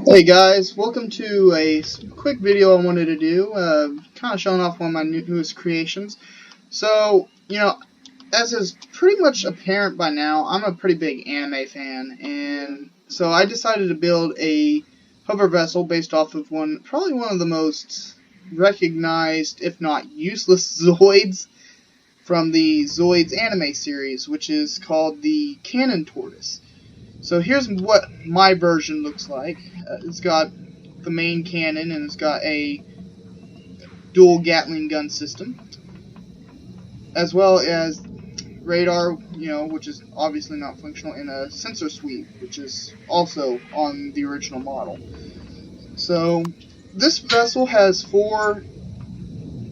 Hey guys, welcome to a quick video I wanted to do, kind of showing off one of my newest creations. So, as is pretty much apparent by now, I'm a pretty big anime fan, and so I decided to build a hover vessel based off of probably one of the most recognized, if not useless, Zoids from the Zoids anime series, which is called the Cannon Tortoise. So here's what my version looks like. It's got the main cannon and it's got a dual Gatling gun system, as well as radar, which is obviously not functional, and a sensor suite, which is also on the original model. So this vessel has 4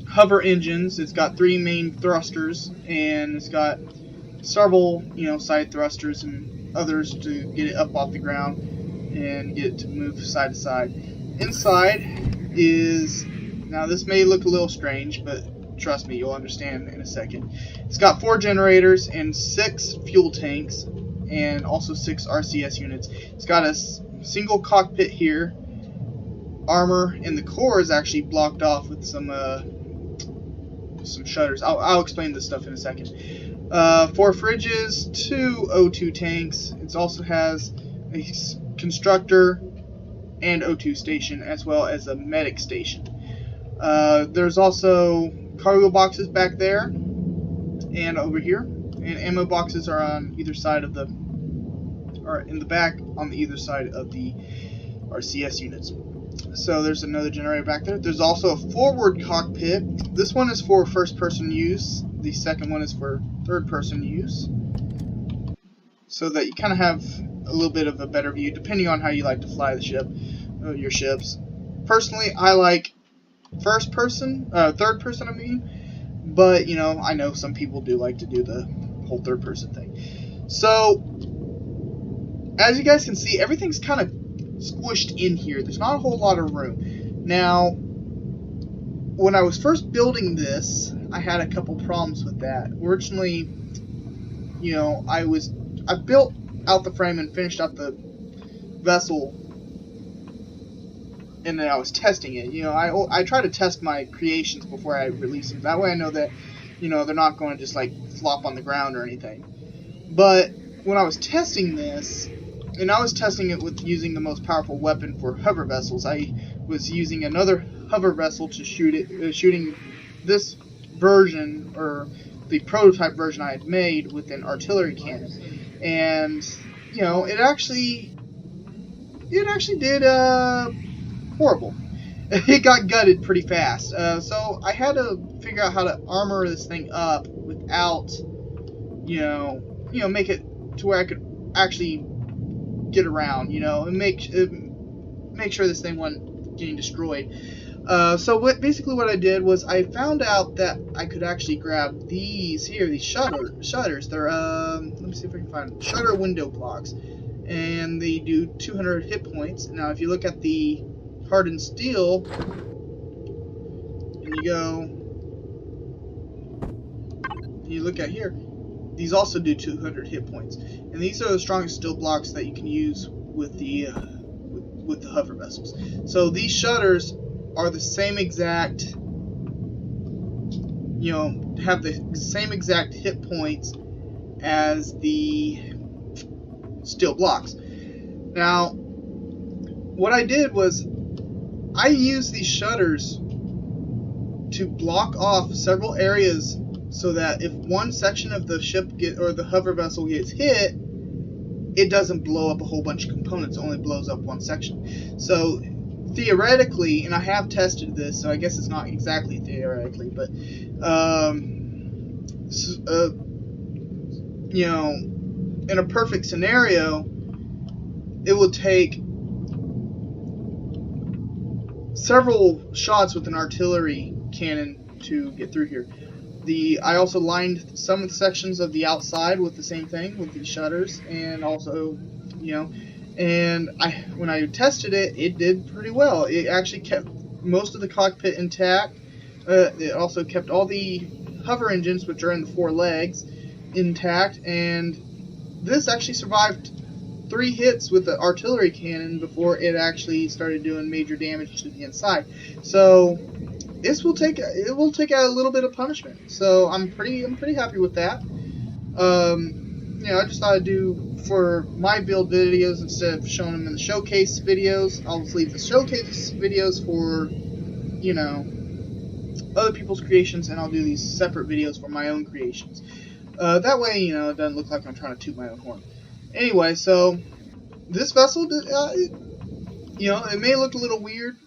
hover engines. It's got 3 main thrusters, and it's got several, side thrusters and others to get it up off the ground and get it to move side to side. Inside is, now this may look a little strange, but trust me, you'll understand in a second. It's got 4 generators and 6 fuel tanks, and also 6 RCS units. It's got a single cockpit here, armor, and the core is actually blocked off with some shutters. I'll explain this stuff in a second. 4 fridges, 2 O2 tanks. It also has a constructor and O2 station, as well as a medic station. There's also cargo boxes back there and over here, and ammo boxes are on either side of the, or in the back on either side of the RCS units. So there's another generator back there. There's also a forward cockpit. This one is for first-person use. The second one is for third-person use, so that you kind of have a little bit of a better view, depending on how you like to fly the ship, your ships. Personally, I like third-person, I mean. But I know some people do like to do the whole third-person thing. So, as you guys can see, everything's kind of squished in here. There's not a whole lot of room. Now, when I was first building this, I had a couple problems with that. Originally, I built out the frame and finished out the vessel, and then I was testing it. I try to test my creations before I release them. That way I know that, they're not going to just like flop on the ground or anything. But when I was testing this, and I was testing it with using the most powerful weapon for hover vessels, I was using another hover vessel to shoot it, shooting this version, or the prototype version I had made, with an artillery cannon, and it actually did horrible. It got gutted pretty fast. So I had to figure out how to armor this thing up without, make it to where I could actually get around, and make sure this thing wasn't getting destroyed. So basically what I did was I found out that I could actually grab these here, these shutters. They're let me see if I can find them. Shutter window blocks, and they do 200 hit points. Now if you look at the hardened steel, and you look at here, these also do 200 hit points, and these are the strongest steel blocks that you can use with the hover vessels. So these shutters are the same exact, have the same exact hit points as the steel blocks. Now, what I did was I used these shutters to block off several areas, so that if one section of the ship or the hover vessel gets hit, it doesn't blow up a whole bunch of components. It only blows up one section. So theoretically, and I have tested this, so I guess it's not exactly theoretically, but in a perfect scenario, it would take several shots with an artillery cannon to get through here. I also lined some of the sections of the outside with the same thing, with these shutters, and also, and when I tested it, it did pretty well. It actually kept most of the cockpit intact. It also kept all the hover engines, which are in the 4 legs, intact, and this actually survived 3 hits with the artillery cannon before it actually started doing major damage to the inside. So this will take out a little bit of punishment. So I'm pretty happy with that. You know, I just thought I'd do for my build videos instead of showing them in the showcase videos. I'll just leave the showcase videos for, you know, other people's creations, and I'll do these separate videos for my own creations. That way, you know, it doesn't look like I'm trying to toot my own horn. Anyway, so this vessel, you know, it may look a little weird,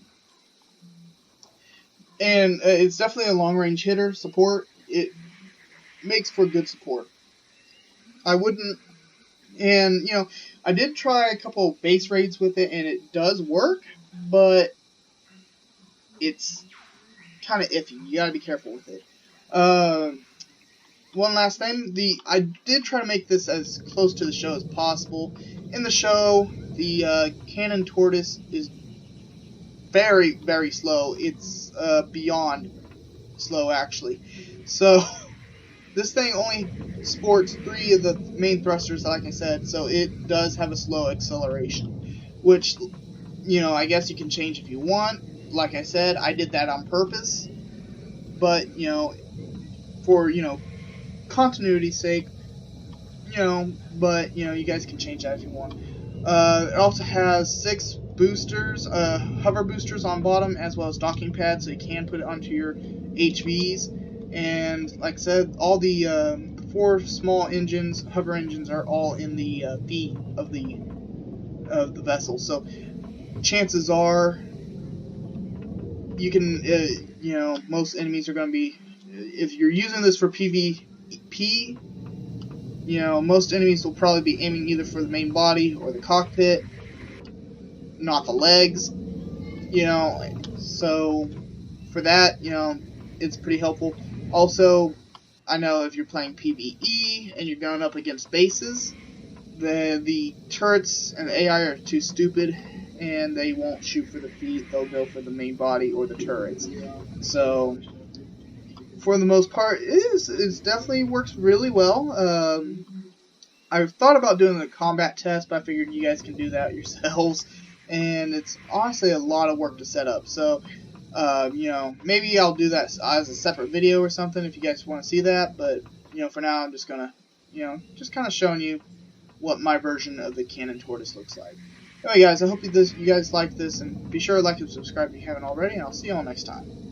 and it's definitely a long-range hitter support. It makes for good support. I wouldn't, and you know, I did try a couple of base raids with it, and it does work, but it's kind of iffy. You gotta be careful with it. One last thing, I did try to make this as close to the show as possible. In the show, the cannon Tortoise is very, very slow. It's beyond slow, actually. So this thing only sports 3 of the main thrusters, like I said, so it does have a slow acceleration, which, you know, I guess you can change if you want. Like I said, I did that on purpose, but, you know, for, you know, continuity's sake, you know, but, you know, you guys can change that if you want. It also has 6 boosters, hover boosters on bottom, as well as docking pads, so you can put it onto your HVs. And like I said, all the 4 small engines, hover engines, are all in the feet of the vessel. So chances are, you can, you know, most enemies are going to be, if you're using this for PvP, you know, most enemies will probably be aiming either for the main body or the cockpit, not the legs, you know, so for that, you know, it's pretty helpful. Also, I know if you're playing PvE and you're going up against bases, the turrets and the AI are too stupid, and they won't shoot for the feet, they'll go for the main body or the turrets. So for the most part, it definitely works really well. I've thought about doing a combat test, but I figured you guys can do that yourselves, and it's honestly a lot of work to set up. So, you know, maybe I'll do that as a separate video or something if you guys want to see that. But, you know, for now, I'm just gonna, you know, just kind of showing you what my version of the cannon Tortoise looks like. Anyway, guys, I hope you guys liked this, and be sure to like and subscribe if you haven't already, and I'll see you all next time.